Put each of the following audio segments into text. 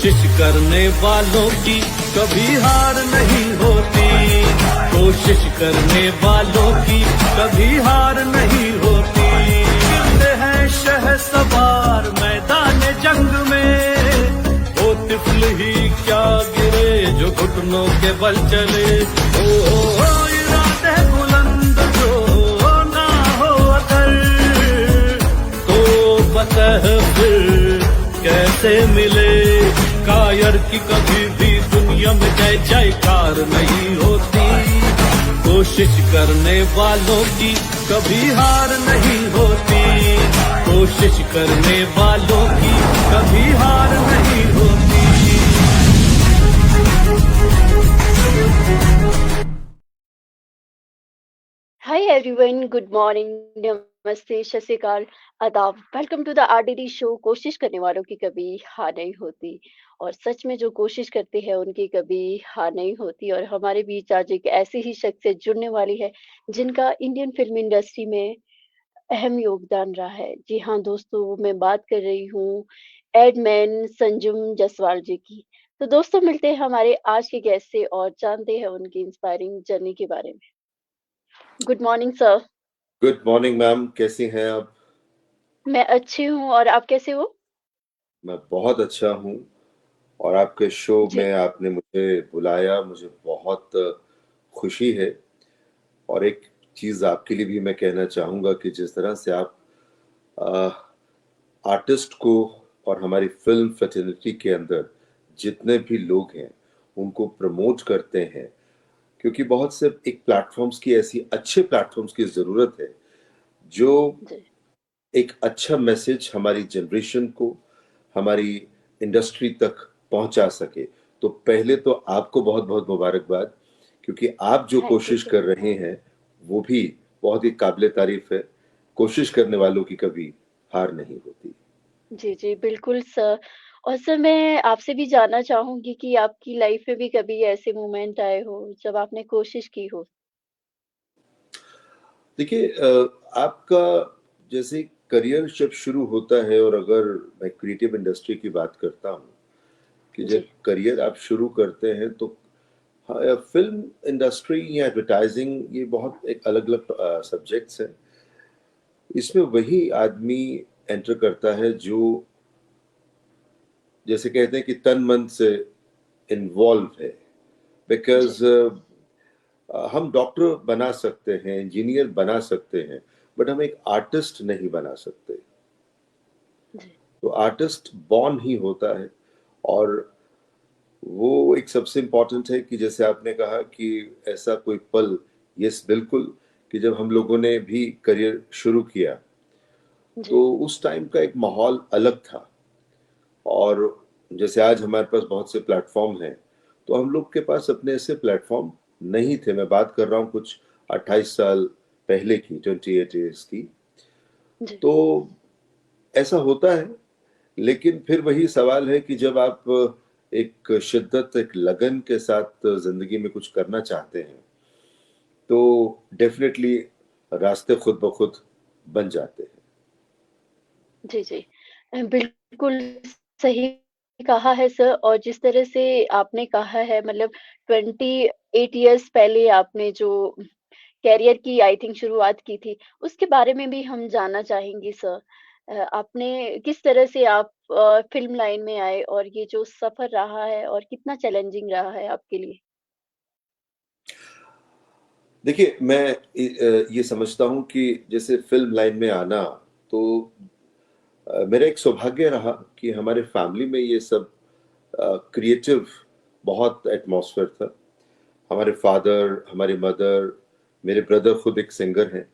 कोशिश करने वालों की कभी हार नहीं होती, कोशिश करने वालों की कभी हार नहीं होती। गिरते हैं शहसवार मैदान जंग में, वो तिफल ही क्या गिरे जो घुटनों के बल चले। ओ इरादे बुलंद जो ना हो अगर, तो बतह फिर कैसे मिले। कायर की कभी भी दुनिया में जय जयकार नहीं होती, कोशिश करने वालों की कभी हार नहीं होती, कोशिश करने वालों की कभी हार नहीं होती। Hi everyone, good morning, नमस्ते, सत श्री अकाल, आदाब। Welcome to the RDD show. कोशिश करने वालों की कभी हार नहीं होती, और सच में जो कोशिश करते हैं उनकी कभी हार नहीं होती। और हमारे बीच आज एक ऐसी ही शख्सियत जुड़ने वाली है जिनका इंडियन फिल्म इंडस्ट्री में अहम योगदान रहा है। जी हाँ दोस्तों, मैं बात कर रही हूँ एडमैन संजुम जसवाल जी की। तो दोस्तों, मिलते हैं हमारे आज के गेस्ट से और जानते हैं उनकी इंस्पायरिंग जर्नी के बारे में। Good morning sir. Good morning ma'am, कैसी हैं आप? मैं अच्छी हूँ, और आप कैसे हो? मैं बहुत अच्छा हूँ। और आपके शो जी। में आपने मुझे बुलाया, मुझे बहुत खुशी है। और एक चीज़ आपके लिए भी मैं कहना चाहूँगा कि जिस तरह से आप आर्टिस्ट को और हमारी फिल्म फैटर्निटी के अंदर जितने भी लोग हैं उनको प्रमोट करते हैं, क्योंकि बहुत से एक प्लेटफॉर्म्स की, ऐसी अच्छे प्लेटफॉर्म्स की ज़रूरत है जो जी। एक अच्छा मैसेज हमारी जनरेशन को, हमारी इंडस्ट्री तक पहुंचा सके। तो पहले तो आपको बहुत बहुत मुबारकबाद, क्योंकि आप जो थैंक यू कोशिश सर। कर रहे हैं वो भी बहुत ही काबिले तारीफ है। कोशिश करने वालों की कभी हार नहीं होती। जी, जी, बिल्कुल सर। और सर, मैं आपसे भी जानना चाहूँगी कि आपकी लाइफ में भी कभी ऐसे मोमेंट आए हो जब आपने कोशिश की हो? देखिए, आपका जैसे करियर जब शुरू होता है, और अगर मैं क्रिएटिव इंडस्ट्री की बात करता हूँ कि जी। जब करियर आप शुरू करते हैं तो हाँ, फिल्म इंडस्ट्री या एडवर्टाइजिंग ये बहुत एक अलग अलग सब्जेक्ट्स हैं। इसमें वही आदमी एंटर करता है जो, जैसे कहते हैं कि तन मन से इन्वॉल्व है। जी। बिकॉज हम डॉक्टर बना सकते हैं, इंजीनियर बना सकते हैं, बट हम एक आर्टिस्ट नहीं बना सकते। जी। तो आर्टिस्ट बॉर्न ही होता है। और वो एक सबसे इम्पोर्टेंट है कि जैसे आपने कहा कि ऐसा कोई पल, यस बिल्कुल, कि जब हम लोगों ने भी करियर शुरू किया जी। तो उस टाइम का एक माहौल अलग था। और जैसे आज हमारे पास बहुत से प्लेटफॉर्म हैं, तो हम लोग के पास अपने ऐसे प्लेटफॉर्म नहीं थे। मैं बात कर रहा हूँ कुछ 28 साल पहले की, 28 ईयर्स की। जी। तो ऐसा होता है। लेकिन फिर वही सवाल है कि जब आप एक शिद्दत, एक लगन के साथ जिंदगी में कुछ करना चाहते हैं तो डेफिनेटली रास्ते खुद ब खुद बन जाते हैं। जी, जी। बिल्कुल सही कहा है सर। और जिस तरह से आपने कहा है, मतलब 28 इयर्स पहले आपने जो करियर की आई थिंक शुरुआत की थी, उसके बारे में भी हम जानना चाहेंगे सर। आपने किस तरह से आप फ़िल्म लाइन में आए, और ये जो सफ़र रहा है और कितना चैलेंजिंग रहा है आपके लिए? देखिए, मैं ये समझता हूँ कि जैसे फ़िल्म लाइन में आना, तो मेरा एक सौभाग्य रहा कि हमारे फ़ैमिली में ये सब क्रिएटिव बहुत एटमॉस्फेयर था। हमारे फ़ादर, हमारी मदर, मेरे ब्रदर खुद एक सिंगर हैं।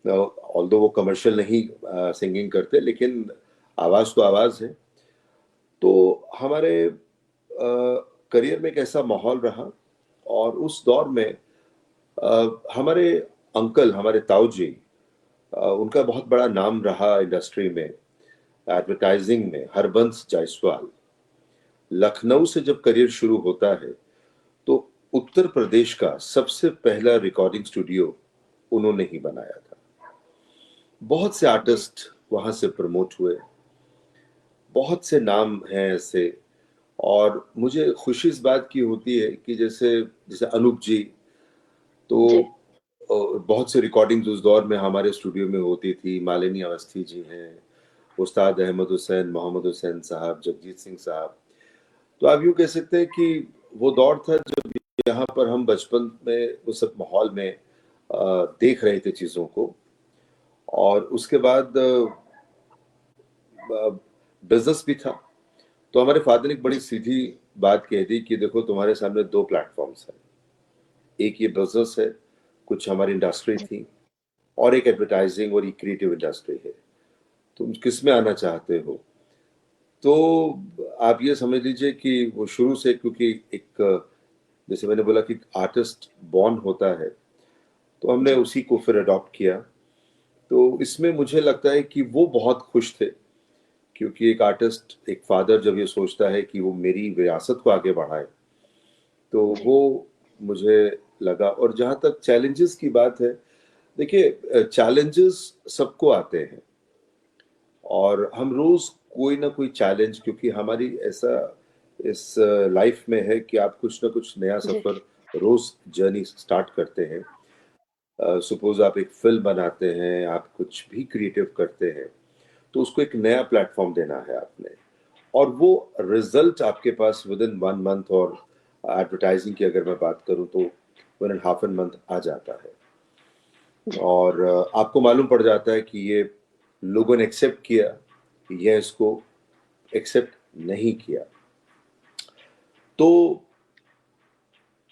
ऑल्दो वो कमर्शियल नहीं सिंगिंग करते, लेकिन आवाज़ तो आवाज़ है। तो हमारे करियर में एक ऐसा माहौल रहा। और उस दौर में हमारे अंकल, हमारे ताऊ जी, उनका बहुत बड़ा नाम रहा इंडस्ट्री में, एडवर्टाइजिंग में, हरबंस जायसवाल। लखनऊ से जब करियर शुरू होता है तो उत्तर प्रदेश का सबसे पहला रिकॉर्डिंग स्टूडियो उन्होंने ही बनाया था। बहुत से जी। आर्टिस्ट वहां से प्रमोट हुए, बहुत से नाम हैं ऐसे। और मुझे खुशी इस बात की होती है कि जैसे जैसे अनूप जी, तो जी, बहुत से रिकॉर्डिंग्स उस दौर में हमारे स्टूडियो में होती थी। मालिनी अवस्थी जी हैं, उस्ताद अहमद हुसैन, मोहम्मद हुसैन साहब, जगजीत सिंह साहब। तो आप यूँ कह सकते हैं कि वो दौर था जब यहाँ पर हम बचपन में उस सब माहौल में देख रहे थे चीज़ों को। और उसके बाद बिज़नेस भी था। तो हमारे फादर ने एक बड़ी जी, सीधी बात कह दी कि देखो तुम्हारे सामने 2 प्लेटफ़ॉर्म्स हैं। एक ये बिज़नेस है, कुछ हमारी इंडस्ट्री जी, थी, और एक एडवर्टाइज़िंग और ये क्रिएटिव इंडस्ट्री है। तुम किसमें आना चाहते हो? तो आप ये समझ लीजिए कि वो शुरू से, क्योंकि एक, जैसे मैंने बोला कि आर्टिस्ट बॉर्न होता है, तो हमने जी, उसी को फिर अडॉप्ट किया। तो इसमें मुझे लगता है कि वो बहुत खुश थे, क्योंकि एक आर्टिस्ट, एक फादर जब ये सोचता है कि वो मेरी विरासत को आगे बढ़ाए, तो जी, वो मुझे लगा। और जहाँ तक चैलेंजेस की बात है, देखिए चैलेंजेस सबको आते हैं, और हम रोज कोई ना कोई चैलेंज, क्योंकि हमारी ऐसा इस लाइफ में है कि आप कुछ ना कुछ नया जी, सफर रोज जर्नी स्टार्ट करते हैं। सपोज आप एक फिल्म बनाते हैं, आप कुछ भी क्रिएटिव करते हैं, तो उसको एक नया प्लेटफॉर्म देना है आपने, और वो रिजल्ट आपके पास विद इन 1 मंथ, और एडवर्टाइजिंग की अगर मैं बात करूं तो within half an month आ जाता है। जी, और आपको मालूम पड़ जाता है कि ये लोगों ने एक्सेप्ट किया, या इसको एक्सेप्ट नहीं किया। तो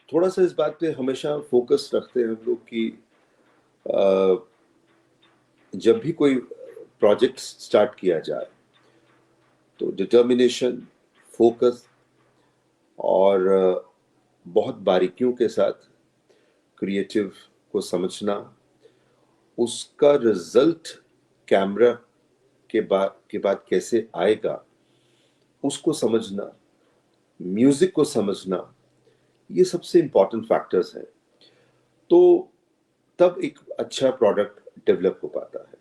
थोड़ा सा इस बात पे हमेशा फोकस रखते हैं हम लोग कि अ, जब भी कोई प्रोजेक्ट स्टार्ट किया जाए, तो डिटर्मिनेशन, फोकस, और बहुत बारीकियों के साथ क्रिएटिव को समझना, उसका रिजल्ट कैमरा के बाद कैसे आएगा, उसको समझना, म्यूजिक को समझना, ये सबसे इंपॉर्टेंट फैक्टर्स हैं। तो तब एक अच्छा प्रोडक्ट डेवलप हो पाता है।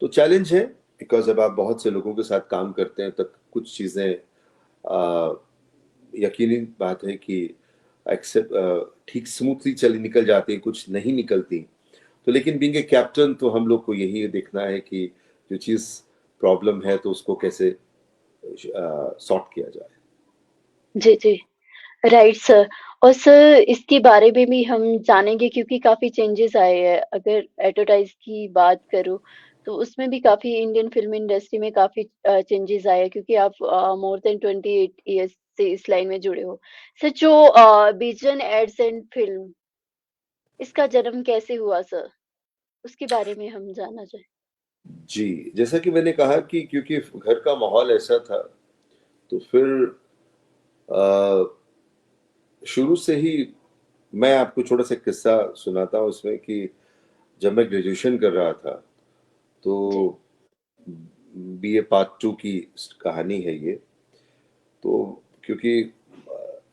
तो चैलेंज है, बिकॉज जब आप बहुत से लोगों के साथ काम करते हैं, तब कुछ चीज़ें, आ, यकीनी बात है कि एक्सेप्ट ठीक स्मूथली चली निकल जाती हैं, कुछ नहीं निकलती। तो लेकिन बीइंग ए कैप्टन, तो हम लोग को यही देखना है कि जो चीज़ प्रॉब्लम है, तो उसको कैसे सॉर्ट किया जाए। जी, जी। Right sir. और सर इसके बारे में भी हम जानेंगे क्योंकि काफ़ी चेंजेस आए हैं। अगर एडवर्टाइज़ की बात करूँ, तो उसमें भी काफ़ी इंडियन फ़िल्म इंडस्ट्री में काफ़ी चेंजेस आए हैं क्योंकि आप मोर देन 28 इयर्स से इस लाइन में जुड़े हो। सर जो विज़न एड्स एंड फ़िल्म इसका जन्म कैसे हुआ सर? उसके बारे में हम जानना चाहें। जी, जैसा कि मैंने कहा कि क्योंकि घर का माहौल ऐसा था, तो फिर अ, शुरू से ही, मैं आपको छोटा सा किस्सा सुनाता हूँ इसमें कि जब मैं ग्रेजुएशन कर रहा था, तो जी, बीए पार्ट 2 की कहानी है ये। तो क्योंकि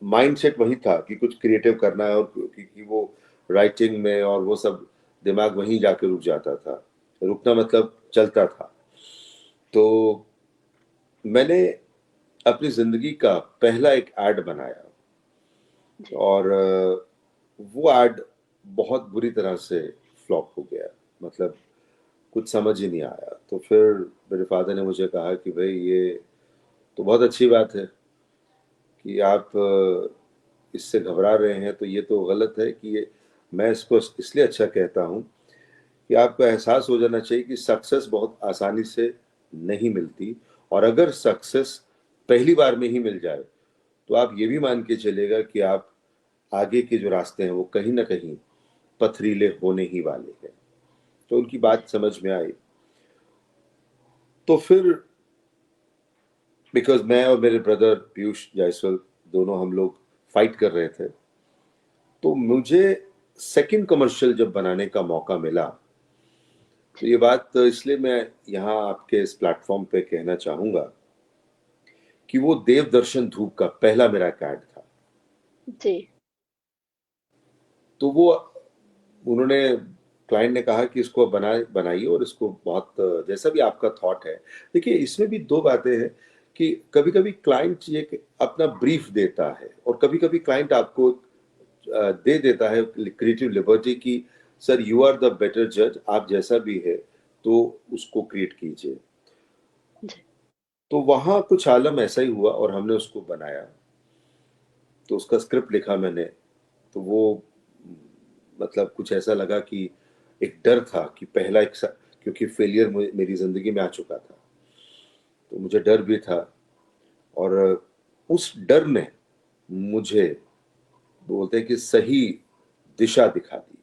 माइंडसेट वही था कि कुछ क्रिएटिव करना है, और क्योंकि वो राइटिंग में और वो सब, दिमाग वहीं जाके रुक जाता था। रुकना मतलब चलता था। तो मैंने अपनी ज़िंदगी का पहला एक ऐड बनाया, जी, और वो ऐड बहुत बुरी तरह से फ्लॉप हो गया। मतलब कुछ समझ ही नहीं आया। तो फिर मेरे फादर ने मुझे कहा कि भई ये तो बहुत अच्छी बात है कि आप इससे घबरा रहे हैं, तो ये तो गलत है कि ये, मैं इसको इसलिए अच्छा कहता हूँ कि आपको एहसास हो जाना चाहिए कि सक्सेस बहुत आसानी से नहीं मिलती, और अगर सक्सेस पहली बार में ही मिल जाए, तो आप ये भी मान के चलिएगा कि आप आगे के जो रास्ते हैं वो कहीं न कहीं पथरीले होने ही वाले हैं। तो उनकी जी, बात समझ में आई। तो फिर बिकॉज़ मैं और मेरे ब्रदर पीयूष जायसवाल, दोनों हम लोग फाइट कर रहे थे। तो मुझे सेकंड कमर्शियल जब बनाने का मौका मिला, तो जी, ये बात इसलिए मैं यहाँ आपके इस प्लेटफ़ॉर्म पे कहना चाहूँगा कि वो देवदर्शन धूप का पहला मेरा ऐड था। जी, तो वो उन्होंने, क्लाइंट ने कहा कि इसको बनाइए, और इसको बहुत जैसा भी आपका थॉट है। देखिए इसमें भी 2 बातें हैं कि कभी कभी क्लाइंट ये अपना ब्रीफ देता है और कभी कभी क्लाइंट आपको दे देता है क्रिएटिव लिबर्टी कि sir you are the better जज, आप जैसा भी है तो उसको क्रिएट कीजिए। जी, तो वहाँ कुछ आलम ऐसा ही हुआ और हमने उसको बनाया। तो उसका स्क्रिप्ट लिखा मैंने, तो वो मतलब कुछ ऐसा लगा कि एक डर था कि क्योंकि फेलियर मेरी ज़िंदगी में आ चुका था, तो मुझे डर भी था और उस डर ने मुझे बोलते हैं कि सही दिशा दिखा दी।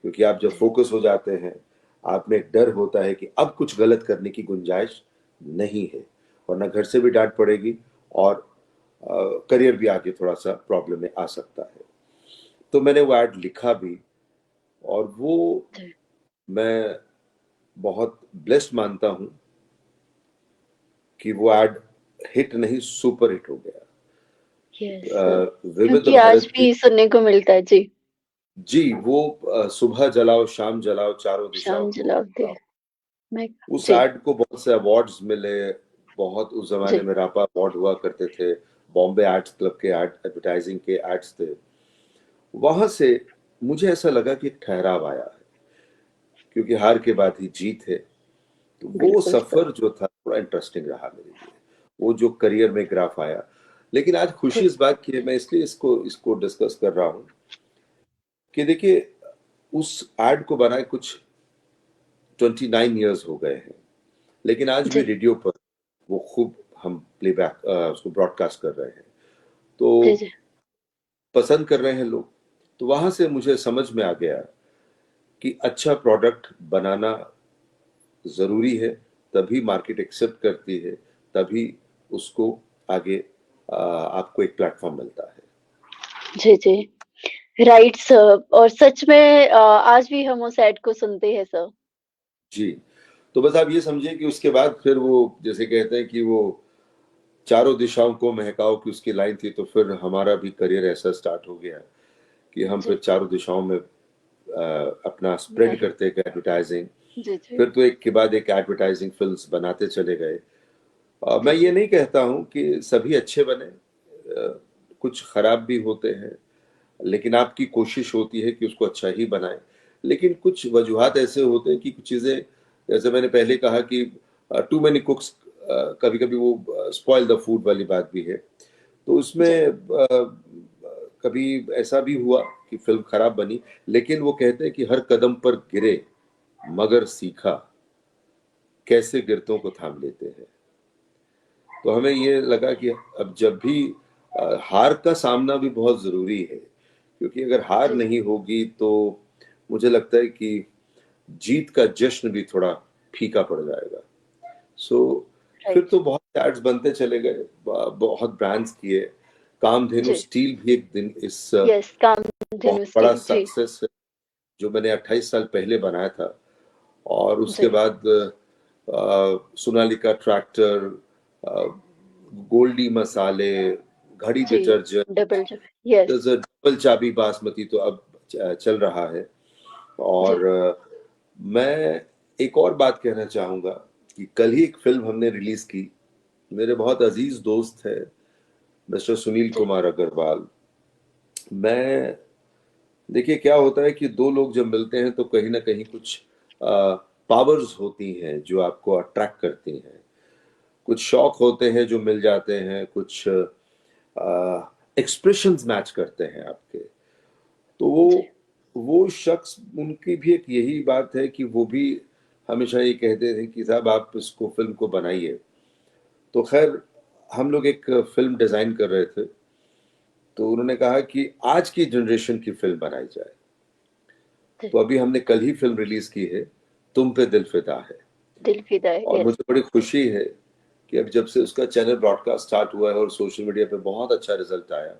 क्योंकि आप जब जी, फ़ोकस हो जाते हैं, आप में एक डर होता है कि अब कुछ गलत करने की गुंजाइश नहीं है, वरना घर से भी डाँट पड़ेगी और करियर भी आगे थोड़ा-सा प्रॉब्लम में आ सकता है। तो मैंने वो एड लिखा भी और वो जी। मैं बहुत ब्लेस्ड मानता हूँ कि वो एड हिट नहीं सुपर हिट हो गया। यस, विविध क्योंकि आज भारत भी सुनने को मिलता है। जी, जी, वो सुबह जलाओ, शाम जलाओ, चारों दिशाओं शाम को जलाते महकाओ। हैं। मैं उस जी, एड को बहुत से अवार्ड्स मिले, बहुत उस ज़माने जी, में रापा अवार्ड हुआ करते थे, बॉम्बे आर्ट्स क्लब के एड एडवर्टाइजिंग के एड्स थे। वहाँ से मुझे ऐसा लगा कि एक ठहराव आया है, क्योंकि हार के बाद ही जीत है। तो वो बिल्कुल सर। सफ़र जो था थोड़ा इंटरेस्टिंग रहा मेरे लिए, वो जो करियर में ग्राफ आया। लेकिन आज खुशी जी, इस बात की है, मैं इसलिए इसको इसको डिस्कस कर रहा हूँ कि देखिए उस एड को बनाए कुछ 29 इयर्स हो गए हैं, लेकिन आज भी जी, रेडियो पर वो खूब हम प्लेबैक उसको ब्रॉडकास्ट कर रहे हैं। तो जी, जी, पसंद कर रहे हैं लोग। तो वहाँ से मुझे समझ में आ गया कि अच्छा प्रोडक्ट बनाना ज़रूरी है, तभी मार्केट एक्सेप्ट करती है, तभी उसको आगे आपको एक प्लेटफ़ॉर्म मिलता है। जी, जी। राइट सर, और सच में आज भी हम उस एड को सुनते हैं सर। जी, तो बस आप ये समझिए कि उसके बाद फिर वो जैसे कहते हैं कि वो चारों दिशाओं को महकाओ की उसकी लाइन थी, तो फिर हमारा भी करियर ऐसा स्टार्ट हो गया कि हम फिर जी, चारों दिशाओं में अपना स्प्रेड नहीं, करते गए एडवर्टाइजिंग। जी, जी, फिर तो एक के बाद एक एडवर्टाइजिंग फिल्म्स बनाते चले गए। मैं जी, ये जी, नहीं कहता हूँ कि सभी अच्छे बने, कुछ खराब भी होते हैं, लेकिन आपकी कोशिश होती है कि उसको अच्छा ही बनाएं। लेकिन कुछ वजूहात ऐसे होते हैं कि कुछ चीज़ें, जैसे मैंने पहले कहा कि टू मेनी कुक्स कभी कभी वो स्पॉइल द फूड वाली बात भी है। तो उसमें जी, कभी ऐसा भी हुआ कि फिल्म खराब बनी, लेकिन वो कहते हैं कि हर कदम पर गिरे मगर सीखा, कैसे गिरतों को थाम लेते हैं। तो हमें ये लगा कि अब जब भी हार का सामना भी बहुत ज़रूरी है, क्योंकि अगर हार जी, जी, नहीं होगी तो मुझे लगता है कि जीत का जश्न भी थोड़ा फीका पड़ जाएगा। सो फिर राइट। तो बहुत एड्स बनते चले गए, बहुत ब्रांड्स किए। कामधेनु जी, स्टील भी एक दिन इस यस, बहुत कामधेनु बड़ा स्टील। जी, सक्सेस है, जो मैंने 28 साल पहले बनाया था। और उसके जी, बाद सोनालिका ट्रैक्टर, अ, गोल्डी मसाले, घड़ी जी, डिटर्जेंट, डबल ज यस, डबल चाबी बासमती तो अब चल रहा है। जी, और मैं एक और बात कहना चाहूँगा कि कल ही एक फ़िल्म हमने रिलीज़ की। मेरे बहुत अज़ीज़ दोस्त हैं, मिस्टर सुनील जी, कुमार अग्रवाल। मैं देखिए क्या होता है कि 2 लोग जब मिलते हैं तो कहीं न कहीं कुछ पावर्स होती हैं जो आपको अट्रैक्ट करती हैं। कुछ शौक होते हैं जो मिल जाते हैं, कुछ एक्सप्रेशंस मैच करते हैं आपके। तो जी, वो शख्स, उनकी भी एक यही बात है कि वो भी हमेशा ये कहते थे कि साहब आप इसको फ़िल्म को बनाइए। तो ख़ैर हम लोग एक फ़िल्म डिज़ाइन कर रहे थे, तो उन्होंने कहा कि आज की जनरेशन की फ़िल्म बनाई जाए। जी, तो अभी हमने कल ही फ़िल्म रिलीज़ की है, तुम पे दिल फ़िदा है। दिल फिदा है, और यस, मुझे बड़ी खुशी है कि अब जब से उसका चैनल ब्रॉडकास्ट स्टार्ट हुआ है और सोशल मीडिया पे बहुत अच्छा रिज़ल्ट आया।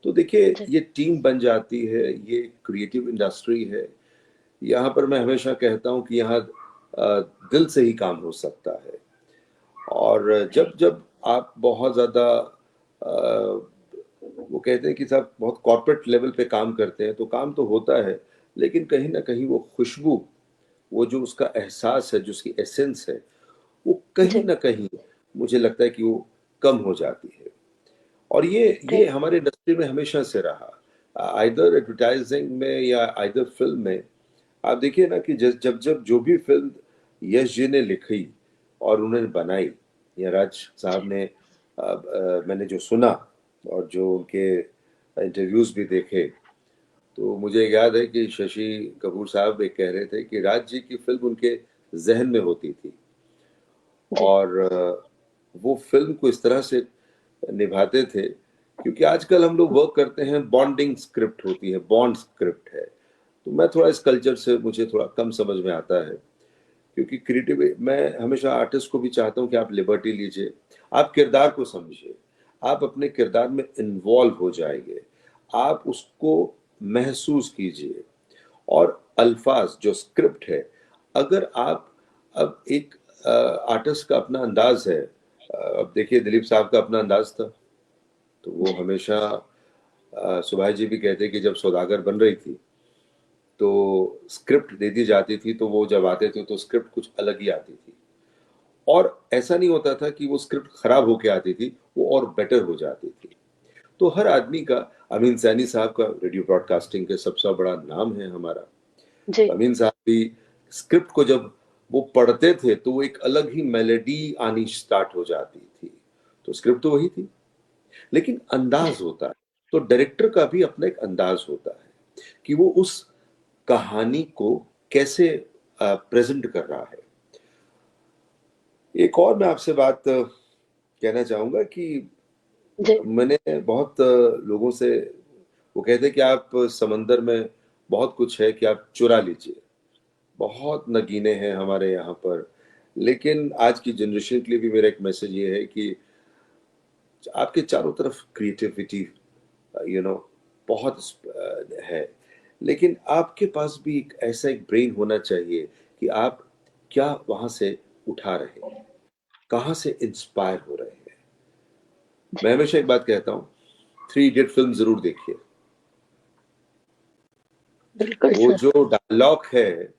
तो देखिए जी, ये टीम बन जाती है, ये क्रिएटिव इंडस्ट्री है। यहाँ पर मैं हमेशा कहता हूँ कि यहाँ दिल से ही काम हो सकता है। और राइट, जब आप बहुत ज़्यादा वो कहते हैं कि साहब बहुत कॉर्पोरेट लेवल पे काम करते हैं, तो काम तो होता है, लेकिन कहीं न कहीं वो खुशबू, वो जो उसका एहसास है, जो उसकी एसेंस है, वो कहीं जी, न कहीं मुझे लगता है कि वो कम हो जाती है। और ये राइट। हमारे इंडस्ट्री में हमेशा से रहा, आइदर एडवर्टाइजिंग में या आइदर फिल्म में। आप देखिए ना कि जब जब जो भी फिल्म यश जी ने लिखी और उन्होंने बनाई, या राज साहब ने मैंने जो सुना और जो उनके इंटरव्यूज भी देखे, तो मुझे याद है कि शशि कपूर साहब एक कह रहे थे कि राज जी की फिल्म उनके जहन में होती थी, जी। और वो फिल्म को इस तरह से निभाते थे, क्योंकि आजकल हम लोग वर्क करते हैं, बॉन्डिंग स्क्रिप्ट होती है, बॉन्ड स्क्रिप्ट है। तो मैं थोड़ा इस कल्चर से मुझे थोड़ा कम समझ में आता है, क्योंकि क्रिएटिव मैं हमेशा आर्टिस्ट को भी चाहता हूँ कि आप लिबर्टी लीजिए, आप किरदार को समझिए, आप अपने किरदार में इन्वॉल्व हो जाइए, आप उसको महसूस कीजिए। और अल्फाज जो स्क्रिप्ट है, अगर आप अब एक आर्टिस्ट का अपना अंदाज है, अब देखिए दिलीप साहब का अपना अंदाज था, तो वो हमेशा सुभाष जी भी कहते कि जब सौदागर बन रही थी तो स्क्रिप्ट दे दी जाती थी, तो वो जब आते थे तो स्क्रिप्ट कुछ अलग ही आती थी, और ऐसा नहीं होता था कि वो स्क्रिप्ट खराब होके आती थी, वो और बेटर हो जाती थी। तो हर आदमी का, अमीन सैनी साहब का रेडियो ब्रॉडकास्टिंग के सबसे बड़ा नाम है हमारा, जी। अमीन साहब भी स्क्रिप्ट को जब वो पढ़ते थे तो वो एक अलग ही मेलेडी आनी स्टार्ट हो जाती थी। तो स्क्रिप्ट तो वही थी, लेकिन अंदाज होता है। तो डायरेक्टर का भी अपना एक अंदाज होता है कि वो उस कहानी को कैसे प्रेजेंट कर रहा है। एक और मैं आपसे बात कहना चाहूंगा कि जी। मैंने बहुत लोगों से, वो कहते हैं कि आप समंदर में बहुत कुछ है कि आप चुरा लीजिए, बहुत नगीने हैं हमारे यहाँ पर। लेकिन आज की जनरेशन के लिए भी मेरा एक मैसेज ये है कि आपके चारों तरफ क्रिएटिविटी, यू नो, बहुत है, लेकिन आपके पास भी एक ऐसा एक ब्रेन होना चाहिए कि आप क्या वहां से उठा रहे हैं, कहाँ से इंस्पायर हो रहे हैं। मैं हमेशा एक बात कहता हूँ, थ्री इडियट फिल्म जरूर देखिए। बिल्कुल वो सर। जो डायलॉग है,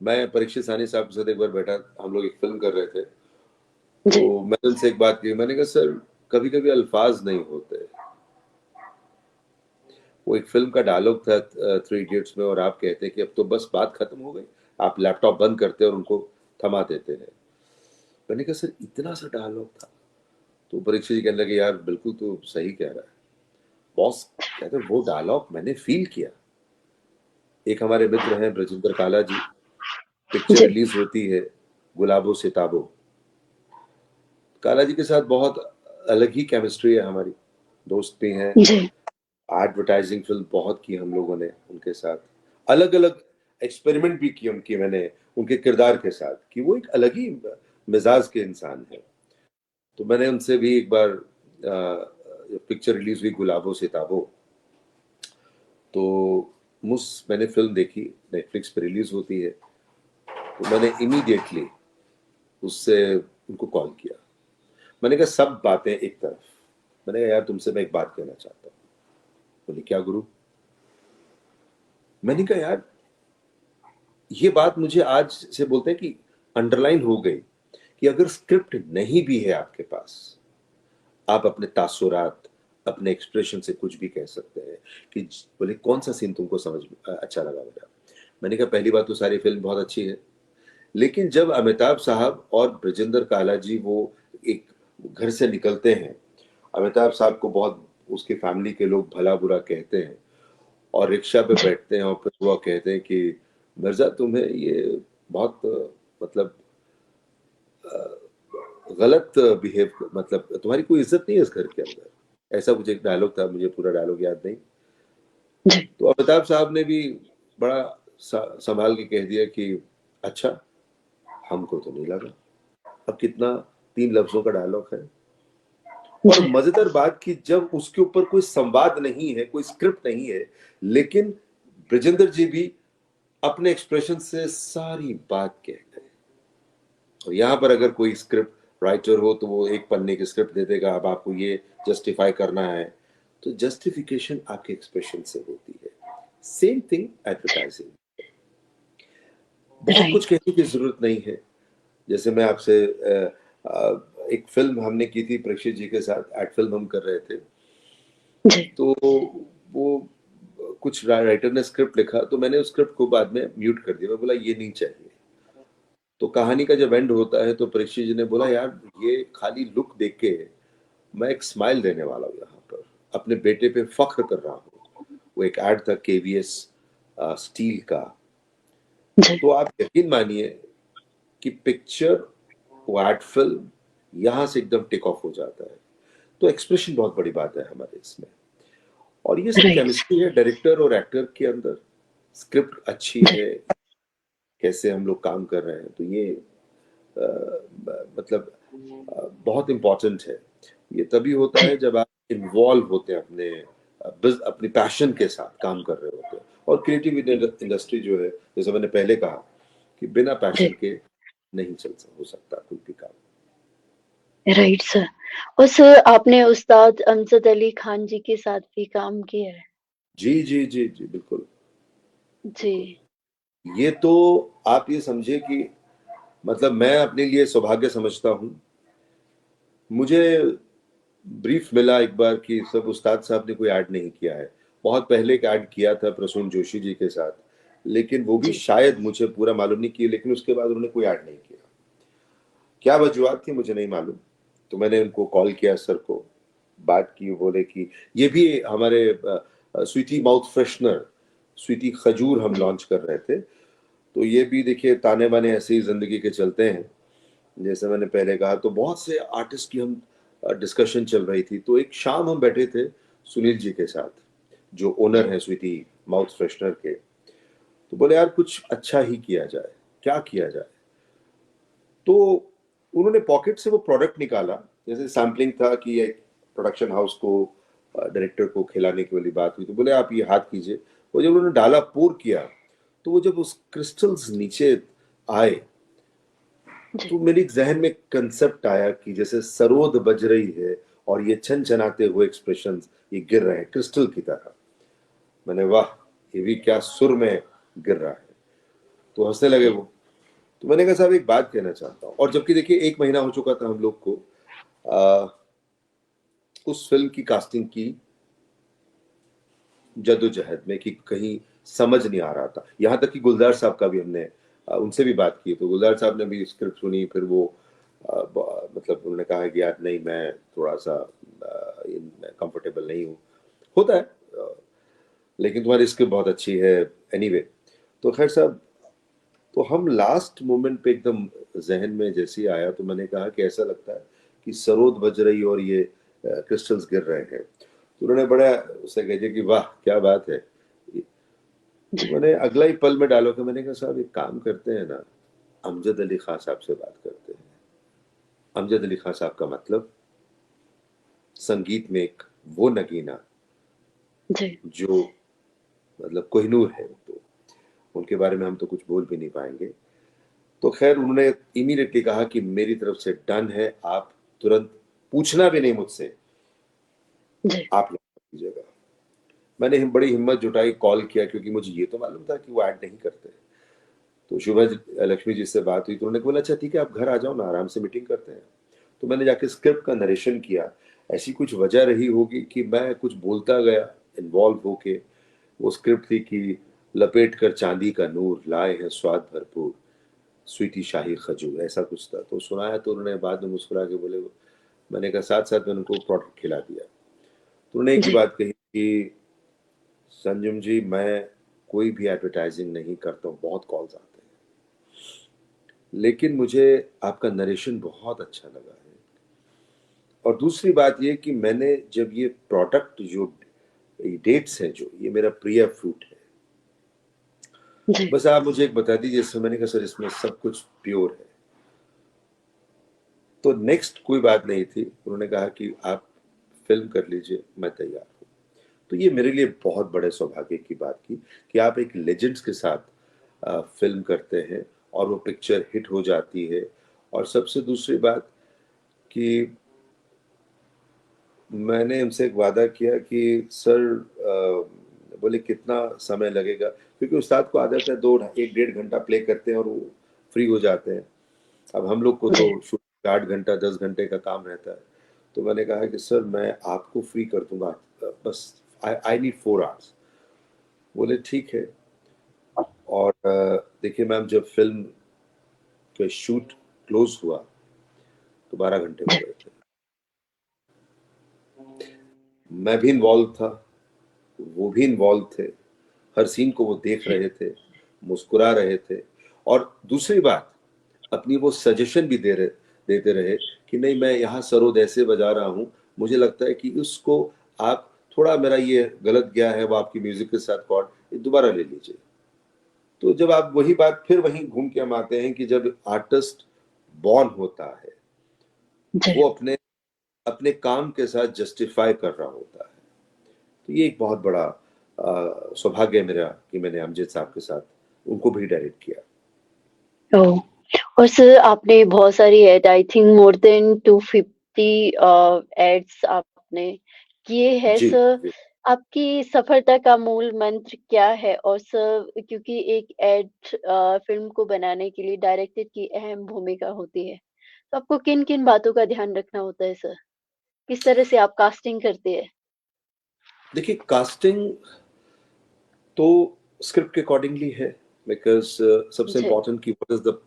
मैं परीक्षित सानी साहब के साथ एक बार बैठा, हम लोग एक फिल्म कर रहे थे, जी। तो मैंने उनसे एक बात की, मैंने कहा सर कभी कभी अल्फाज नहीं होते। वो एक फिल्म का डायलॉग था थ्री इडियट्स में, और आप कहते हैं कि अब तो बस बात खत्म हो गई, आप लैपटॉप बंद करते और उनको थमा देते हैं। मैंने कहा सर इतना सा डायलॉग था? तो परीक्षित जी कहने लगे यार बिल्कुल तो सही कह रहा है बॉस। कहते वो डायलॉग मैंने फील किया। एक हमारे मित्र हैं ब्रजिंदर काला जी, पिक्चर जी। रिलीज होती है गुलाबो सिताबो, काला जी के साथ बहुत अलग ही केमिस्ट्री है हमारी, दोस्त भी हैं। जी। एडवर्टाइजिंग फिल्म बहुत की हम लोगों ने उनके साथ, अलग अलग एक्सपेरिमेंट भी किए उनकी मैंने, उनके किरदार के साथ, कि वो एक अलग ही मिजाज के इंसान है। तो मैंने उनसे भी एक बार पिक्चर रिलीज हुई गुलाबो सिताबो, तो मैंने फिल्म देखी, नेटफ्लिक्स पे रिलीज होती है, तो मैंने इमीडिएटली उससे उनको कॉल किया। मैंने कहा सब बातें एक तरफ, मैंने कहा यार तुमसे मैं एक बात कहना चाहता हूँ। बोले क्या गुरु? मैंने कहा यार ये बात मुझे आज से बोलते हैं कि अंडरलाइन हो गई, कि अगर स्क्रिप्ट नहीं भी है आपके पास, आप अपने तासुरात, अपने एक्सप्रेशन से कुछ भी कह सकते हैं। कि बोले कौन सा सीन तुमको समझ अच्छा लगा बेटा? मैंने कहा पहली बात तो सारी फिल्म बहुत अच्छी है, लेकिन जब अमिताभ साहब और ब्रजेंद्र काला जी वो एक घर से निकलते हैं, अमिताभ साहब को बहुत उसके फैमिली के लोग भला बुरा कहते हैं, और रिक्शा पे बैठते हैं, और फिर वो कहते हैं कि मिर्जा तुम्हें ये बहुत मतलब गलत बिहेव, मतलब तुम्हारी कोई इज्जत नहीं है इस घर के अंदर। ऐसा कुछ एक डायलॉग था, मुझे पूरा डायलॉग याद नहीं। जी। तो अमिताभ साहब ने भी बड़ा संभाल के कह दिया कि अच्छा हमको तो नहीं लगा। अब कितना, 3 लफ्जों का डायलॉग है। और जी। मजेदार बात कि जब उसके ऊपर कोई संवाद नहीं है, कोई स्क्रिप्ट नहीं है, लेकिन ब्रजेंद्र जी भी अपने एक्सप्रेशन से सारी बात कह गए। और यहाँ पर अगर कोई स्क्रिप्ट राइटर हो तो वो एक पन्ने की स्क्रिप्ट दे देगा, अब आपको ये जस्टिफाई करना है, तो जस्टिफिकेशन आपके एक्सप्रेशन से होती है। सेम थिंग एडवर्टाइजिंग, बहुत कुछ राइट। कहने की जरूरत नहीं है। जैसे मैं आपसे एक फिल्म हमने की थी परीक्षित जी के साथ, एड फिल्म हम कर रहे थे। जी। तो वो कुछ राइटर ने स्क्रिप्ट लिखा, तो मैंने उस स्क्रिप्ट को बाद में म्यूट कर दिया। मैं बोला ये नहीं चाहिए। तो कहानी का जब एंड होता है तो परीक्षित जी ने बोला यार ये खाली लुक देख के मैं एक स्माइल देने वाला हूँ यहाँ पर, अपने बेटे पे फख्र कर रहा हूँ। वो एक एड था केवीएस स्टील का। जी। तो आप यकीन मानिए कि पिक्चर, वो एड फिल्म यहाँ से एकदम टेक ऑफ हो जाता है। तो एक्सप्रेशन बहुत बड़ी बात है हमारे इसमें, और ये सब राइट। केमिस्ट्री है डायरेक्टर और एक्टर के अंदर। स्क्रिप्ट अच्छी जी। है, कैसे हम लोग काम कर रहे हैं, तो ये मतलब बहुत इम्पोर्टेंट है। ये तभी होता जी। है जब आप इन्वॉल्व होते हैं अपने अपनी पैशन के साथ काम कर रहे होते हैं। और क्रिएटिव इंडस्ट्री जो है, जैसे मैंने पहले कहा कि बिना पैशन जी। के नहीं हो सकता कोई भी काम। Right sir. और सर आपने उस्ताद अमजद अली खान जी के साथ भी काम किया है? जी जी जी जी बिल्कुल। जी। ये तो आप ये समझे कि मतलब मैं अपने लिए सौभाग्य समझता हूँ। मुझे ब्रीफ मिला एक बार कि सब उस्ताद साहब ने कोई ऐड नहीं किया है। बहुत पहले एक ऐड किया था प्रसून जोशी जी के साथ, लेकिन वो भी जी। शायद मुझे पूरा मालूम नहीं किया, लेकिन उसके बाद उन्होंने कोई ऐड नहीं किया। क्या वजूहत थी मुझे नहीं मालूम। तो मैंने उनको कॉल किया सर को, बात की, बोले कि ये भी हमारे स्वीटी माउथ फ्रेशनर, स्वीटी खजूर हम जी। लॉन्च कर रहे थे। तो ये भी देखिए ताने बाने ऐसे ही जिंदगी के चलते हैं। जैसे मैंने पहले कहा, तो बहुत से आर्टिस्ट की हम डिस्कशन चल रही थी। तो एक शाम हम बैठे थे सुनील जी के साथ, जो ओनर जी। है स्वीटी माउथ फ्रेशनर के। तो बोले यार कुछ अच्छा ही किया जाए, क्या किया जाए। तो उन्होंने पॉकेट से वो प्रोडक्ट निकाला, जैसे सैम्पलिंग था कि एक प्रोडक्शन हाउस को डायरेक्टर को खिलाने की वाली बात हुई। तो बोले आप ये हाथ कीजिए। वो जब उन्होंने डाला, पोर किया, तो वो जब उस क्रिस्टल्स नीचे आए, जी। तो मेरे जहन में कंसेप्ट आया कि जैसे सरोद बज रही है और ये छनछनाते हुए एक्सप्रेशंस ये गिर रहे हैं क्रिस्टल की तरह। मैंने वाह, ये भी क्या सुर में गिर रहा है। तो हंसने लगे जी। वो। तो मैंने कहा साहब एक बात कहना चाहता हूँ। और जबकि देखिए 1 महीना हो चुका था हम लोग को उस फिल्म की कास्टिंग की जद्दोजहद में, कि कहीं समझ नहीं आ रहा था। यहाँ तक कि गुलजार साहब का भी हमने उनसे भी बात की। तो गुलजार साहब ने भी स्क्रिप्ट सुनी, फिर वो मतलब उन्होंने कहा कि यार नहीं, मैं थोड़ा सा कंफर्टेबल नहीं हूँ। होता है, लेकिन तुम्हारी स्क्रिप्ट बहुत अच्छी है एनीवे। तो खैर साहब, तो हम लास्ट मोमेंट पे एकदम जहन में जैसे ही आया, तो मैंने कहा कि ऐसा लगता है कि सरोद बज रही और ये क्रिस्टल्स गिर रहे हैं। तो उन्होंने बड़ा उसे कह कि वाह क्या बात है। तो जी। मैंने अगला ही पल में डालो कि मैंने कहा साहब एक काम करते हैं ना, अमजद अली खान साहब से बात करते हैं। अमजद अली खान साहब का मतलब संगीत में एक वो नगीना जी। जो मतलब कोहिनूर है। तो उनके बारे में हम तो कुछ बोल भी नहीं पाएंगे। तो खैर उन्होंने इमीडिएटली कहा कि मेरी तरफ से डन है, आप तुरंत पूछना भी नहीं मुझसे, जी। आप लगा दीजिएगा। मैंने बड़ी हिम्मत जुटाई, कॉल किया, क्योंकि मुझे ये तो मालूम था कि वो ऐड नहीं करते। तो शुभा लक्ष्मी जी से बात हुई, तो उन्होंने बोला अच्छा ठीक है आप घर आ जाओ ना, आराम से मीटिंग करते हैं। तो मैंने जाके स्क्रिप्ट का नरेशन किया। ऐसी कुछ वजह रही होगी कि मैं कुछ बोलता गया इन्वॉल्व होके। वो स्क्रिप्ट थी कि लपेट कर चांदी का नूर लाए हैं स्वाद भरपूर, स्वीटी शाही खजूर, ऐसा कुछ था। तो सुनाया तो उन्होंने बाद में मुस्कुरा के बोले। मैंने कहा साथ साथ मैंने उनको प्रोडक्ट खिला दिया। तो उन्होंने एक ही जी। बात कही कि संजम जी मैं कोई भी एडवर्टाइजिंग नहीं करता हूँ, बहुत कॉल्स आते हैं, लेकिन मुझे आपका नरेशन बहुत अच्छा लगा है। और दूसरी बात ये कि मैंने जब ये प्रोडक्ट जो डेट्स हैं, जो ये मेरा प्रिय फ्रूट है, जी। बस आप मुझे एक बता दीजिए। इसमें मैंने कहा सर इसमें सब कुछ प्योर है। तो नेक्स्ट कोई बात नहीं थी। उन्होंने कहा कि आप फिल्म कर लीजिए, मैं तैयार हूँ। तो ये मेरे लिए बहुत बड़े सौभाग्य की बात की कि आप एक लेजेंड्स के साथ फिल्म करते हैं और वो पिक्चर हिट हो जाती है। और सबसे दूसरी बात कि मैंने उनसे एक वादा किया कि सर बोले कितना समय लगेगा, क्योंकि उस्ताद को आदत है 1 डेढ़ घंटा प्ले करते हैं और वो फ्री हो जाते हैं। अब हम लोग को जी। तो शूट 8 घंटा 10 घंटे का काम रहता है। तो मैंने कहा कि सर मैं आपको फ्री कर दूंगा, बस आई नीड 4 आवर्स। बोले ठीक है। और देखिए मैम, जब फिल्म का शूट क्लोज हुआ तो 12 घंटे हो गए थे। मैं भी इन्वॉल्व था, वो भी इन्वॉल्व थे, हर सीन को वो देख रहे थे, मुस्कुरा रहे थे। और दूसरी बात, अपनी वो सजेशन भी देते रहे कि नहीं मैं यहाँ सरोद ऐसे बजा रहा हूँ, मुझे लगता है कि उसको आप थोड़ा, मेरा ये गलत गया है, वो आपकी म्यूजिक के साथ कॉर्ड दोबारा ले लीजिए। तो जब आप वही बात फिर वहीं घूम के हम आते हैं कि जब आर्टिस्ट बॉर्न होता है, जी। वो अपने अपने काम के साथ जस्टिफाई कर रहा होता है। तो ये एक बहुत बड़ा सौभाग्य है मेरा कि मैंने अमजद साहब के साथ उनको भी डायरेक्ट किया। ओह! और सर आपने बहुत सारी ad, I think more than 250 ads आपने किए हैं जी सर। जी। आपकी सफलता का मूल मंत्र क्या है? और सर क्योंकि एक एड फ़िल्म को बनाने के लिए डायरेक्टर की अहम भूमिका होती है। तो आपको किन-किन बातों का ध्यान रखना होता है सर? किस तरह से आप कास्टिंग करते हैं? देखिए कास्टिंग तो स्क्रिप्ट के अकॉर्डिंगली है, बिकॉज सबसे जी, इम्पोर्टेंट कि व्हाट इज द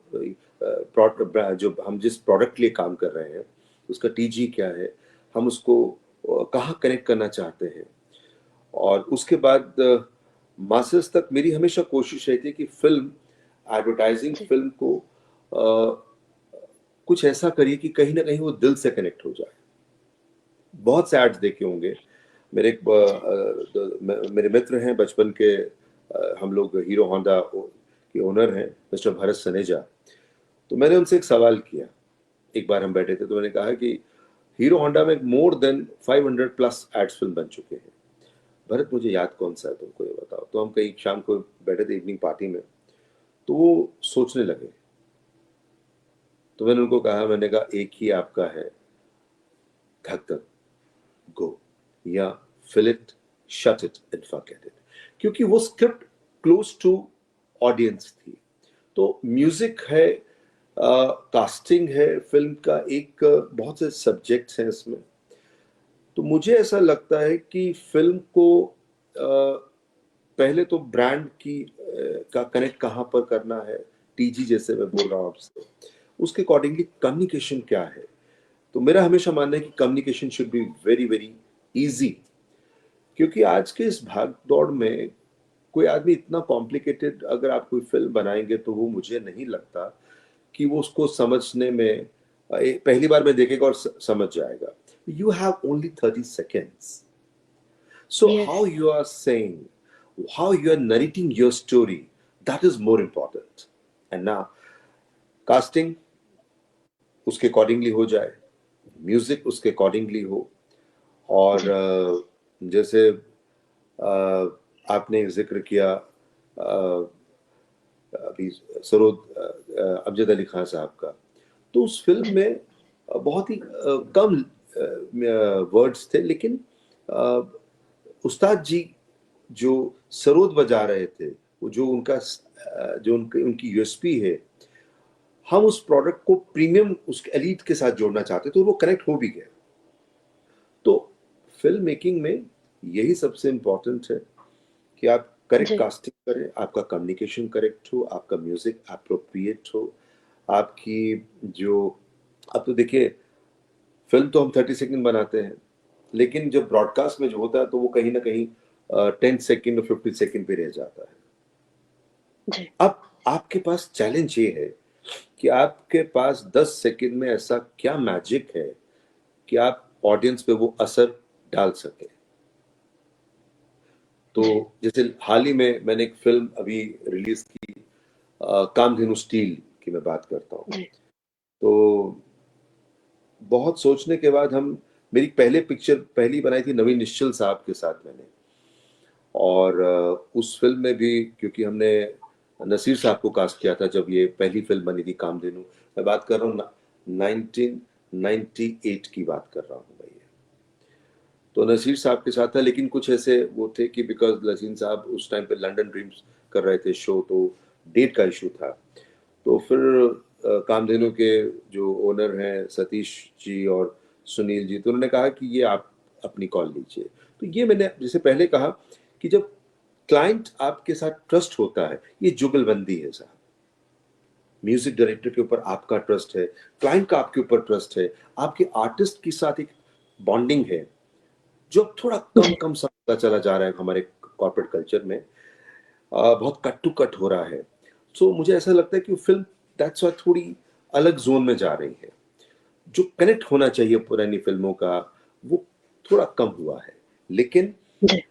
जो हम जिस प्रोडक्ट के लिए काम कर रहे हैं उसका टीजी क्या है, हम उसको कहाँ कनेक्ट करना चाहते हैं। और उसके बाद मासेस तक मेरी हमेशा कोशिश रहती है कि फिल्म, एडवर्टाइजिंग जी, फिल्म को कुछ ऐसा करिए कि कहीं ना कहीं वो दिल से कनेक्ट हो जाए। बहुत से एड्स देखे होंगे। मेरे एक जी, मेरे मित्र हैं बचपन के, हम लोग हीरो होंडा के ओनर हैं, मिस्टर भरत सनेजा। तो मैंने उनसे एक सवाल किया, एक बार हम बैठे थे तो मैंने कहा कि हीरो होंडा में more than 500 plus ads film बन चुके हैं, भरत मुझे याद कौन सा है तुमको ये बताओ। तो हम कहीं शाम को बैठे थे इवनिंग पार्टी में, तो वो सोचने लगे। तो मैंने उनको कहा, मैंने कहा एक ही आपका है, धक धक गो, या fill it, shut it and forget it. क्योंकि वो स्क्रिप्ट क्लोज टू ऑडियंस थी। तो म्यूजिक है, कास्टिंग है फिल्म का, एक बहुत से सब्जेक्ट्स हैं इसमें। तो मुझे ऐसा लगता है कि फिल्म को पहले तो ब्रांड की का कनेक्ट कहाँ पर करना है, टीजी जैसे मैं बोल रहा हूँ आपसे, उसके अकॉर्डिंगली कम्युनिकेशन क्या है। तो मेरा हमेशा मानना है कि communication should be very very easy. क्योंकि आज के इस भाग दौड़ में कोई आदमी इतना कॉम्प्लिकेटेड अगर आप कोई फिल्म बनाएंगे तो वो मुझे नहीं लगता कि वो उसको समझने में पहली बार में देखेगा और समझ जाएगा। You have only 30 seconds, so yes, how you are saying, how you are narrating your story, that is more important. And now casting उसके अकॉर्डिंगली हो जाए, म्यूजिक उसके अकॉर्डिंगली हो। और जी, जैसे आपने जिक्र किया अभी सरोद अमजद अली खान साहब का, तो उस फिल्म जी, में बहुत ही कम वर्ड्स थे, लेकिन अ, उस्ताद जी जो सरोद बजा रहे थे, वो जो उनका जो उनकी यूएसपी है, हम उस प्रोडक्ट को प्रीमियम उस एलीट के साथ जोड़ना चाहते थे और वो कनेक्ट हो भी गया। तो फिल्म मेकिंग में यही सबसे इम्पोर्टेंट है कि आप करेक्ट जी, कास्टिंग करें, आपका कम्युनिकेशन करेक्ट हो, आपका म्यूजिक अप्रोप्रिएट हो, आपकी जो, अब तो देखिए फिल्म तो हम 30 सेकंड बनाते हैं, लेकिन जब ब्रॉडकास्ट में जो होता है तो वो कहीं ना कहीं 10 सेकंड और 50 सेकंड पे रह जाता है। जी, अब आपके पास चैलेंज ये है कि आपके पास 10 सेकंड में ऐसा क्या मैजिक है कि आप ऑडियंस पे वो असर डाल सके। तो जी, जैसे हाल ही में मैंने एक फिल्म अभी रिलीज की, कामधेनु स्टील की मैं बात करता हूँ। जी, तो बहुत सोचने के बाद हम, मेरी पहले पिक्चर पहली बनाई थी नवीन निश्चल साहब के साथ मैंने। और उस फिल्म में भी क्योंकि हमने नसीर साहब को कास्ट किया था जब ये पहली फिल्म बनी थी कामधेनु, मैं बात कर रहा हूँ 1998 की बात कर रहा हूँ मैं ये। तो नसीर साहब के साथ था, लेकिन कुछ ऐसे वो थे कि बिकॉज नसीर साहब उस टाइम पे लंदन ड्रीम्स कर रहे थे शो, तो डेट का इशू था। तो फिर कामधेनु के जो ओनर हैं सतीश जी और सुनील जी, तो उन्होंने कहा कि ये आप अपनी कॉल लीजिए। तो ये मैंने जैसे पहले कहा कि जब क्लाइंट आपके साथ ट्रस्ट होता है, ये जुगलबंदी है साहब। म्यूजिक डायरेक्टर के ऊपर आपका ट्रस्ट है, क्लाइंट का आपके ऊपर ट्रस्ट है, आपके आर्टिस्ट के साथ एक बॉन्डिंग है, जो अब थोड़ा कम कम सा होता चला जा रहा है हमारे कॉर्पोरेट कल्चर में। बहुत कट टू कट हो रहा है। सो मुझे ऐसा लगता है कि फिल्म दैट्स वाई थोड़ी अलग जोन में जा रही है। जो कनेक्ट होना चाहिए पुरानी फिल्मों का, वो थोड़ा कम हुआ है। लेकिन जी,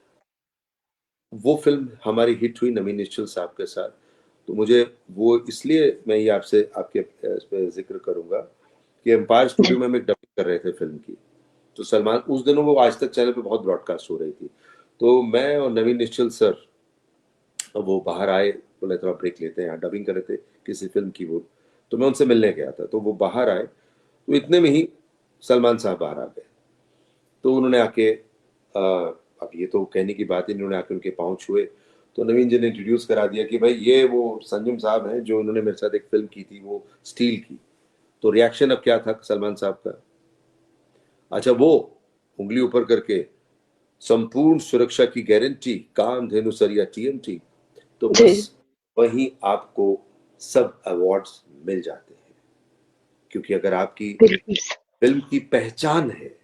वो फिल्म हमारी हिट हुई नवीन निश्चल साहब के साथ, तो मुझे वो इसलिए मैं ये आपसे आपके इस पे जिक्र करूंगा कि एम्पायर स्टूडियो में हम एक डबिंग कर रहे थे फिल्म की। तो सलमान उस दिनों वो आज तक चैनल पे बहुत ब्रॉडकास्ट हो रही थी, तो मैं और नवीन निश्चल सर वो बाहर आए, बोले थोड़ा ब्रेक लेते हैं, यहाँ डबिंग कर रहे थे किसी फिल्म की वो। तो मैं उनसे मिलने गया था, तो वो बाहर आए, तो इतने में ही सलमान साहब बाहर आ गए। तो उन्होंने आके अब ये तो कहने की बात है, इन्होंने आके उनके पाँव छुए। तो नवीन जी ने इंट्रोड्यूस करा दिया कि भाई ये वो संजम साहब हैं जो उन्होंने मेरे साथ एक फिल्म की थी, वो स्टील की। तो रिएक्शन अब क्या था सलमान साहब का? अच्छा, वो उंगली ऊपर करके संपूर्ण सुरक्षा की गारंटी कामधेनु सरिया टीएमटी। तो जी, बस वहीं आपको सब अवार्ड्स मिल जाते हैं, क्योंकि अगर आपकी बिल्कुल फिल्म की पहचान है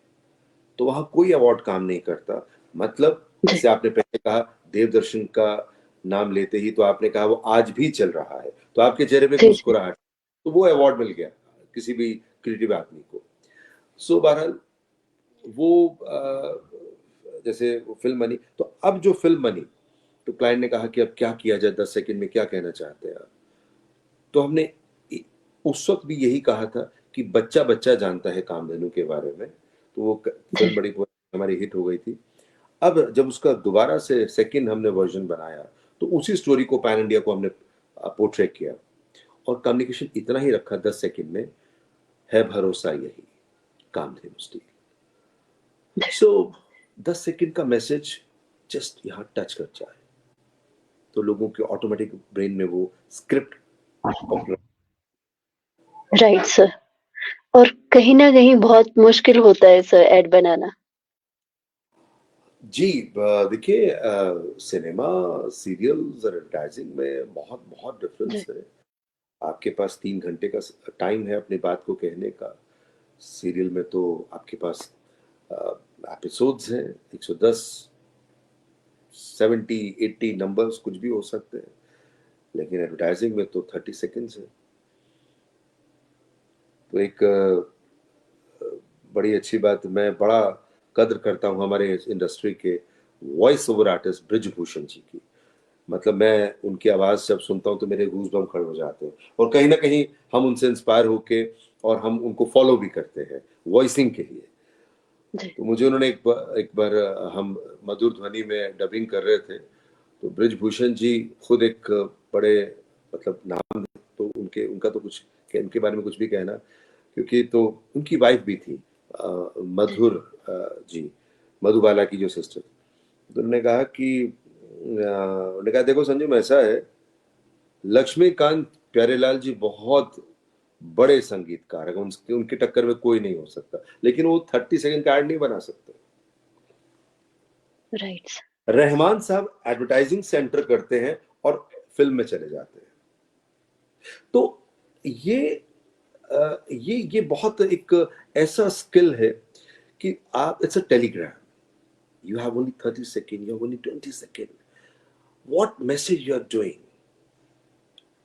तो वहां कोई अवार्ड काम नहीं करता। मतलब जी, जैसे आपने पहले कहा देवदर्शन का नाम लेते ही तो आपने कहा वो आज भी चल रहा है, तो आपके चेहरे पे एक जी, जी, मुस्कुराहट, तो वो अवार्ड मिल गया किसी भी क्रिएटिव आदमी को। सो बहरहाल वो जैसे वो फिल्म बनी, तो अब जो फिल्म बनी तो क्लाइंट ने कहा कि अब क्या किया जाए, 10 सेकंड में क्या कहना चाहते हैं आप? तो हमने उस वक्त भी यही कहा था कि बच्चा बच्चा जानता है कामधेनु के बारे में। तो वो फिल्म जी, बड़ी हमारी हिट हो गई थी। अब जब उसका दोबारा से सेकंड हमने वर्जन बनाया, तो उसी स्टोरी को पैन इंडिया को हमने पोर्ट्रे किया, और कम्युनिकेशन इतना ही रखा 10 सेकंड में, है भरोसा यही कामधेनु स्टील। सो 10 सेकंड का मैसेज जस्ट यहाँ टच कर जाए तो लोगों के ऑटोमेटिक ब्रेन में वो स्क्रिप्ट पॉपुलर। Right sir. और कहीं न कहीं बहुत मुश्किल होता है सर ऐड बनाना। जी, देखिए सिनेमा, सीरियल्स और एडवर्टाइजिंग में बहुत बहुत जी, डिफरेंस है। आपके पास 3 घंटे का टाइम है अपनी बात को कहने का। सीरियल में तो आपके पास एपिसोड्स हैं 110, 70, 80 नंबर्स कुछ भी हो सकते हैं, लेकिन एडवर्टाइजिंग में तो 30 सेकेंड्स है। तो एक बड़ी अच्छी बात, मैं बड़ा कद्र करता हूँ हमारे इस इंडस्ट्री के वॉइस ओवर आर्टिस्ट ब्रिजभूषण जी की। मतलब मैं उनकी आवाज़ जब सुनता हूँ तो मेरे गूज़बम्प खड़े हो जाते हैं, और कहीं न कहीं हम उनसे इंस्पायर होके और हम उनको फ़ॉलो भी करते हैं वॉइसिंग के लिए। जी, तो मुझे उन्होंने एक बार हम मधुर ध्वनि में डबिंग कर रहे थे, तो ब्रिजभूषण जी खुद एक बड़े मतलब नाम, तो उनके उनका तो कुछ उनके बारे में कुछ भी कहना, क्योंकि तो उनकी वाइफ भी थी जी, मधुर जी, मधुबाला की जो सिस्टर। तो उन्होंने कहा कि उन्होंने कहा देखो संजू ऐसा है, लक्ष्मीकांत प्यारेलाल जी बहुत बड़े संगीतकार है, उनके उनकी टक्कर में कोई नहीं हो सकता, लेकिन वो 30 सेकंड का एड नहीं बना सकते। राइट सर, रहमान साहब एडवर्टाइजिंग सेंटर करते हैं और फिल्म में चले जाते हैं। तो ये ये बहुत एक ऐसा स्किल है कि आप, it's a Telegram, you have only 30 seconds, you have only 20 seconds, what message you are doing,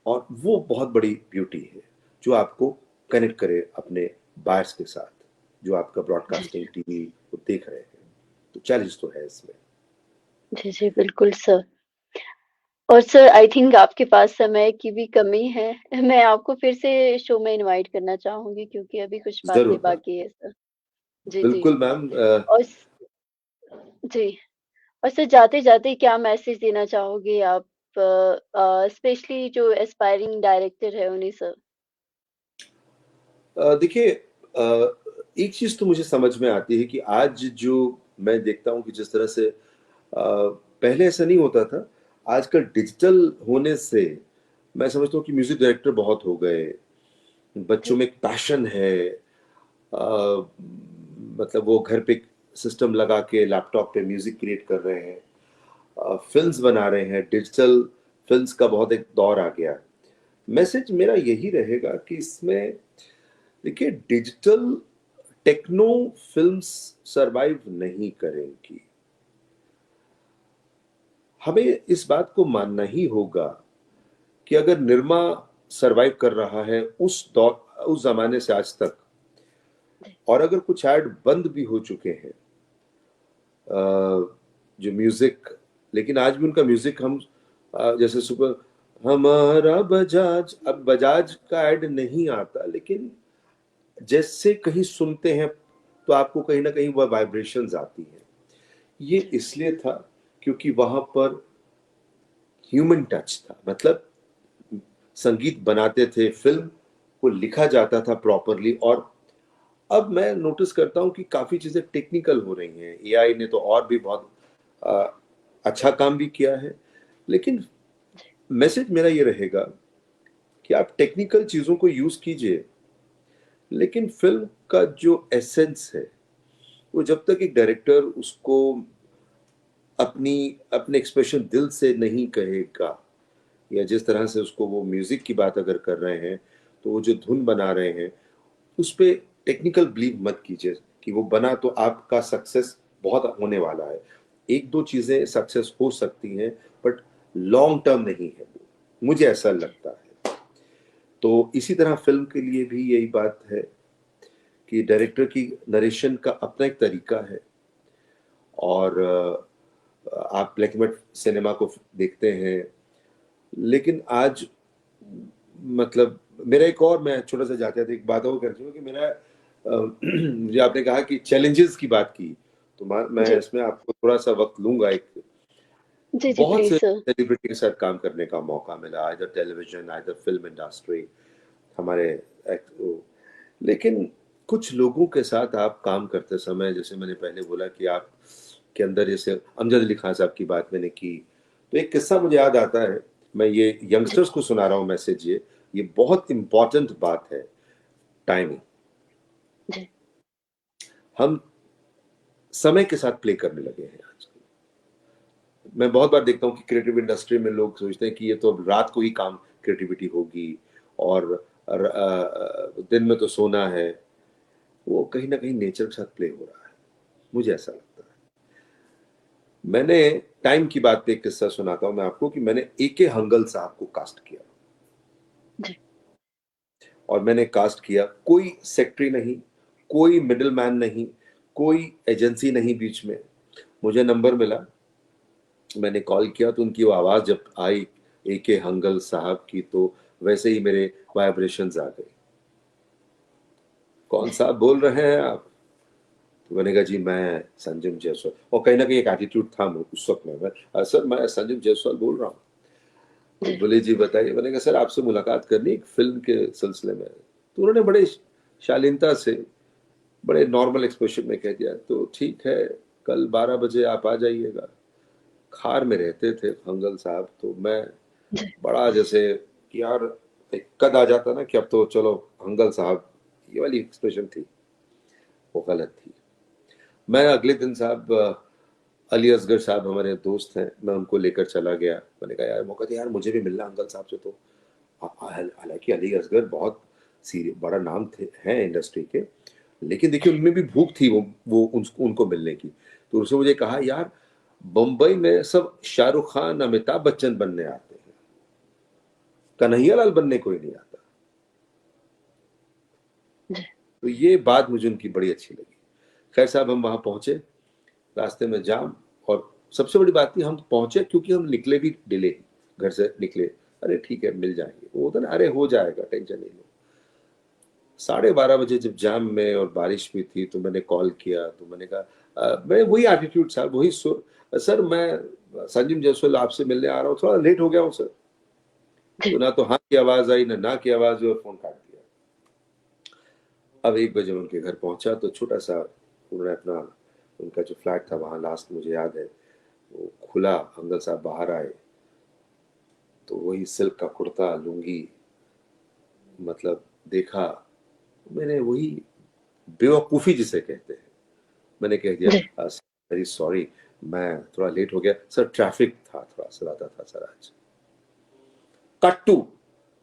और वो बहुत बड़ी ब्यूटी है जो आपको कनेक्ट करे अपने बायर्स के साथ, जो आपका जी, जी, ब्रॉडकास्टिंग टीवी को देख रहे हैं। तो चैलेंज तो है इसमें। जी, जी, बिल्कुल सर। और सर आई थिंक आपके पास समय की भी कमी है। मैं आपको फिर से शो में इनवाइट करना चाहूँगी क्योंकि अभी कुछ बातें जरूर मैम, बाकी है सर। जी, जी। बिल्कुल मैम। और स जी। और सर जाते-जाते क्या मैसेज देना चाहोगे आप स्पेशली जो एस्पायरिंग डायरेक्टर है उन्हें सर? देखिए, एक चीज तो मुझे समझ में आती है कि आज जो मैं देखता हूँ कि जिस तरह से पहले ऐसा नहीं होता था, आजकल डिजिटल होने से मैं समझता हूँ कि म्यूजिक डायरेक्टर बहुत हो गए, बच्चों में एक पैशन है। मतलब वो घर पे सिस्टम लगा के लैपटॉप पे म्यूजिक क्रिएट कर रहे हैं, फिल्म्स बना रहे हैं, डिजिटल फिल्म्स का बहुत एक दौर आ गया है। मैसेज मेरा यही रहेगा कि इसमें देखिए, डिजिटल टेक्नो फिल्म्स सरवाइव नहीं करेंगी। हमें इस बात को मानना ही होगा कि अगर निरमा सरवाइव कर रहा है उस दौर, उस जमाने से आज तक, और अगर कुछ ऐड बंद भी हो चुके हैं, जो म्यूजिक, लेकिन आज भी उनका म्यूजिक हम जैसे सुपर हमारा बजाज, अब बजाज का ऐड नहीं आता, लेकिन जैसे कहीं सुनते हैं तो आपको कहीं ना कहीं वह वाइब्रेशंस आती हैं। ये इसलिए था क्योंकि वहां पर ह्यूमन टच था। मतलब संगीत बनाते थे, फिल्म को लिखा जाता था प्रॉपरली। और अब मैं नोटिस करता हूँ कि काफी चीजें टेक्निकल हो रही हैं। एआई ने तो और भी बहुत अ, अच्छा काम भी किया है, लेकिन मैसेज मेरा ये रहेगा कि आप टेक्निकल चीजों को यूज कीजिए, लेकिन फिल्म का जो एसेंस है, वो जब तक एक डायरेक्टर उसको अपनी अपने एक्सप्रेशन दिल से नहीं कहेगा, या जिस तरह से उसको वो म्यूजिक की बात अगर कर रहे हैं, तो वो जो धुन बना रहे हैं उस पे टेक्निकल बिलीव मत कीजिए कि वो बना तो आपका सक्सेस बहुत होने वाला है। एक दो चीजें सक्सेस हो सकती हैं, बट लॉन्ग टर्म नहीं है वो, मुझे ऐसा लगता है। तो इसी तरह फिल्म के लिए भी यही बात है कि डायरेक्टर की नरेशन का अपना एक तरीका है। और आप ब्लैक एंड व्हाइट सिनेमा को देखते हैं, लेकिन आज मतलब मेरा एक और, मैं छोटा सा जाते थे एक बात और कर दूं कि मेरा मुझे आपने कहा कि चैलेंजेस की बात की, तो मैं जी, इसमें आपको थोड़ा सा वक्त लूंगा। एक जी, जी, बहुत से प्लीज़ सेलिब्रिटी के साथ काम करने का मौका मिला, इधर टेलीविजन, इधर फिल्म इंडस्ट्री, हमारे लेकिन कुछ लोगों के साथ आप काम करते समय, जैसे मैंने पहले बोला कि आप के अंदर, जैसे अमजद अली खान साहब की बात मैंने की, तो एक किस्सा मुझे याद आता है। मैं ये जी, यंगस्टर्स को सुना रहा हूँ मैसेज, ये बहुत इंपॉर्टेंट बात है। टाइमिंग, जी, हम समय के साथ प्ले करने लगे हैं आजकल। मैं बहुत बार देखता हूँ कि क्रिएटिव इंडस्ट्री में लोग सोचते हैं कि ये तो अब रात को ही काम क्रिएटिविटी होगी, और दिन में तो सोना है। वो कहीं ना कहीं नेचर के साथ प्ले हो रहा है, मुझे ऐसा लगता है। मैंने टाइम की बात पे एक किस्सा सुनाता हूँ मैं आपको कि मैंने ए.के. हंगल साहब को कास्ट किया। जी, और मैंने कास्ट किया, कोई सेक्रेटरी नहीं, कोई मिडिल मैन नहीं, कोई एजेंसी नहीं बीच में। मुझे नंबर मिला, मैंने कॉल किया, तो उनकी वो आवाज जब आई ए.के. हंगल साहब की, तो वैसे ही मेरे वाइब्रेशंस आ गए। कौन साहब बोल रहे हैं आप? तो मैंने कहा जी मैं संजम जायसवाल। और कहीं ना कहीं एक एटीट्यूड था उस वक्त में, सर मैं संजम जायसवाल बोल रहा हूँ। तो जी, बोले जी बताइए। मैंने कहा सर आपसे मुलाकात करनी एक फिल्म के सिलसिले में। तो उन्होंने बड़े शालीनता से, बड़े नॉर्मल एक्सप्रेशन में कह दिया, तो ठीक है, कल 12 बजे आप आ जाइएगा। खार में रहते थे हंगल साहब, तो मैं जी, बड़ा जैसे कि यार एक कद आ जाता ना कि अब तो चलो हंगल साहब, ये वाली एक्सप्रेशन थी, वो गलत थी। मैं अगले दिन साहब, अली असगर साहब हमारे दोस्त हैं, मैं उनको लेकर चला गया। मैंने कहा यार मौका, तो यार मुझे भी मिलना अंकल साहब से। तो हालांकि अली असगर बहुत सीरियस बड़ा नाम थे, हैं इंडस्ट्री के, लेकिन देखिए उनमें भी भूख थी वो उनको मिलने की। तो उसने मुझे कहा यार, बम्बई में सब शाहरुख खान, अमिताभ बच्चन बनने आते हैं, कन्हैया लाल बनने कोई नहीं आता। जी, तो ये बात मुझे उनकी बड़ी अच्छी लगी। खैर साहब हम वहां पहुंचे, रास्ते में जाम, और सबसे बड़ी बात थी हम पहुंचे क्योंकि हम निकले भी डिले, घर से निकले। अरे ठीक है मिल जाएंगे, वो होता ना, अरे हो जाएगा टेंशन नहीं लो। 12:30 बजे जब जाम में और बारिश भी थी, तो मैंने कॉल किया, तो मैंने कहा मैं वही एटीट्यूड साहब, वही सुर, सर मैं संजीव जायसवाल आपसे मिलने आ रहा हूँ, थोड़ा लेट हो गया हूँ सर। तो जी, ना तो हाँ की आवाज आई, ना की आवाज हुई, और फोन काट दिया। अब 1 बजे उनके घर पहुंचा, तो छोटा सा उन्होंने अपना, उनका जो फ्लैट था वहां लास्ट मुझे याद है, वो खुला, अंकल साहब बाहर आए, तो वही सिल्क का कुर्ता, लुंगी, मतलब देखा, मैंने वही बेवकूफ़ी जिसे कहते हैं, मैंने कह दिया, जी। वेरी सॉरी, मैं थोड़ा लेट हो गया सर, ट्रैफिक था, थोड़ा सा ज़्यादा था सर आज। कट टू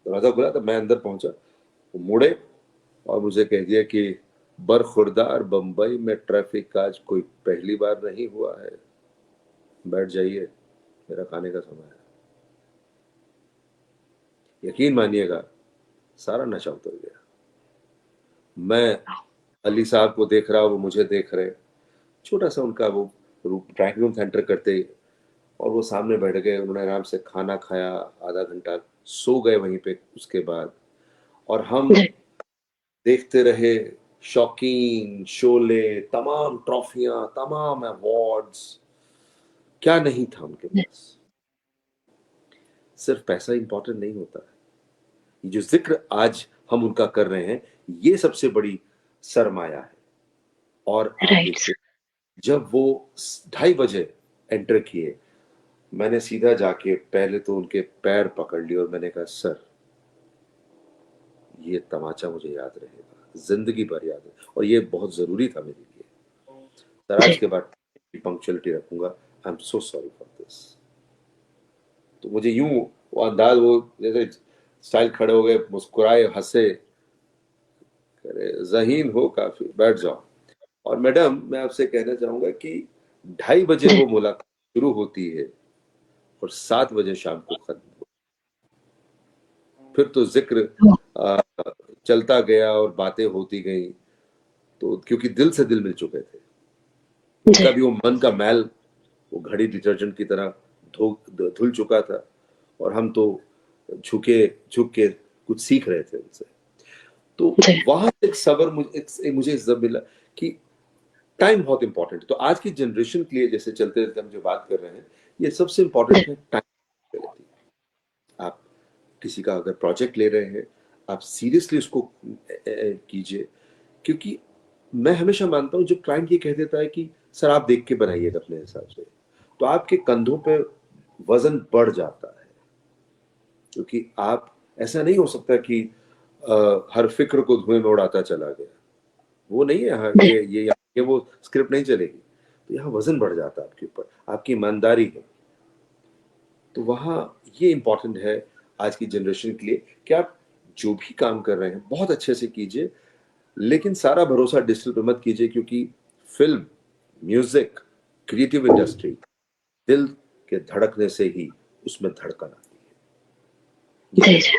दरवाजा खुला तो मैं अंदर पहुंचा, वो मुड़े और मुझे कह दिया कि बरखुरदार बंबई में ट्रैफिक आज कोई पहली बार नहीं हुआ है, बैठ जाइए, मेरा खाने का समय है। यकीन मानिएगा, सारा नशा उतर गया। मैं अली साहब को देख रहा, वो मुझे देख रहे, छोटा सा उनका वो ड्राइंग रूम सेंटर करते ही, और वो सामने बैठ गए, उन्होंने आराम से खाना खाया, आधा घंटा सो गए वहीं पे उसके बाद, और हम जी। देखते रहे शौकीन, शोले, तमाम ट्रॉफियां, तमाम अवार्ड्स, क्या नहीं था उनके जी। पास। सिर्फ पैसा इंपॉर्टेंट नहीं होता है, ये जो जिक्र आज हम उनका कर रहे हैं, ये सबसे बड़ी सरमाया है। और आप राइट। देखिए, जब वो 2:30 बजे एंटर किए, मैंने सीधा जाके पहले तो उनके पैर पकड़ लिए और मैंने कहा, सर ये तमाचा मुझे याद रहेगा, जिंदगी भर याद है, और ये बहुत जरूरी था मेरे लिए। सर आज जी। के बाद पंक्चुअलिटी रखूंगा, I am so sorry for this. तो मुझे यूं वो अंदाज, वो जैसे स्टाइल, खड़े हो गए, मुस्कुराए, हंसे, करे जहीन हो काफी, बैठ जाओ। और मैडम, मैं आपसे कहना चाहूंगा कि 2:30 बजे जी। वो मुलाकात शुरू होती है और 7 बजे शाम को खत्म। फिर तो जिक्र आ, चलता गया और बातें होती गई, तो क्योंकि दिल से दिल मिल चुके थे, जी। उनका भी वो मन का मैल वो घड़ी डिटर्जेंट की तरह धुल चुका था, और हम तो झुक के कुछ सीख रहे थे उनसे। तो जी। वहां एक सबर मुझे जब मिला कि टाइम बहुत इंपॉर्टेंट है। तो आज की जनरेशन के लिए, जैसे चलते रहते हम जो बात कर रहे हैं, ये सबसे जी। इंपॉर्टेंट है, टाइम। आप किसी का अगर प्रोजेक्ट ले रहे हैं, आप सीरियसली उसको कीजिए, क्योंकि मैं हमेशा मानता हूं, जब क्लाइंट ये कह देता है कि सर आप देख के बनाइएगा अपने हिसाब से, तो आपके कंधों पे वजन बढ़ जाता है, क्योंकि आप, ऐसा नहीं हो सकता कि हर फिक्र को धुएं में उड़ाता चला गया। वो नहीं है, हाँ, जी। ये वो स्क्रिप्ट नहीं चलेगी। तो यहाँ वजन बढ़ जाता है आपके ऊपर, आपकी ईमानदारी है। तो वहाँ ये इंपॉर्टेंट है आज की जनरेशन के लिए कि आप जो भी काम कर रहे हैं बहुत अच्छे से कीजिए, लेकिन सारा भरोसा डिजिटल पे मत कीजिए, क्योंकि फिल्म, म्यूजिक, क्रिएटिव इंडस्ट्री दिल के धड़कने से ही उसमें धड़कन आती है। जी। जी।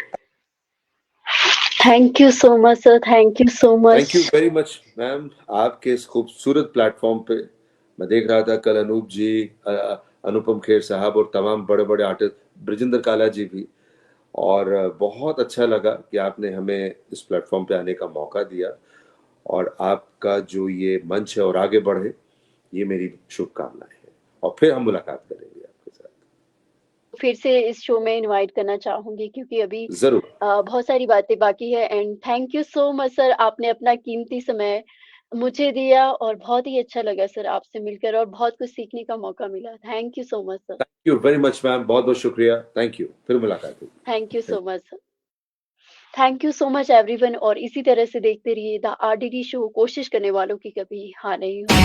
Thank you so much sir, thank you so thank you much. Very much ma'am, आपके इस खूबसूरत प्लेटफॉर्म पे मैं देख रहा था कल अनूप जी, अनुपम खेर साहब और तमाम बड़े बड़े आर्टिस्ट, ब्रजेंद्र काला जी भी, और बहुत अच्छा लगा कि आपने हमें इस प्लेटफॉर्म पे आने का मौका दिया, और आपका जो ये मंच है और आगे बढ़े, ये मेरी शुभकामनाएं हैं, और फिर हम मुलाकात करेंगे आपके साथ फिर से इस शो में इनवाइट करना चाहूँगी, क्योंकि अभी जरूर। बहुत सारी बातें बाकी है। And thank you so much sir, आपने अपना कीमती समय मुझे दिया और बहुत ही अच्छा लगा सर आपसे मिलकर, और बहुत कुछ सीखने का मौका मिला। Thank you so much sir. Thank you very much ma'am, बहुत बहुत शुक्रिया, थैंक यू, फिर मुलाकात होगी। Thank you so much sir. Thank you so much everyone, और इसी तरह से देखते रहिए द आरडीडी शो, कोशिश करने वालों की कभी हार नहीं होती।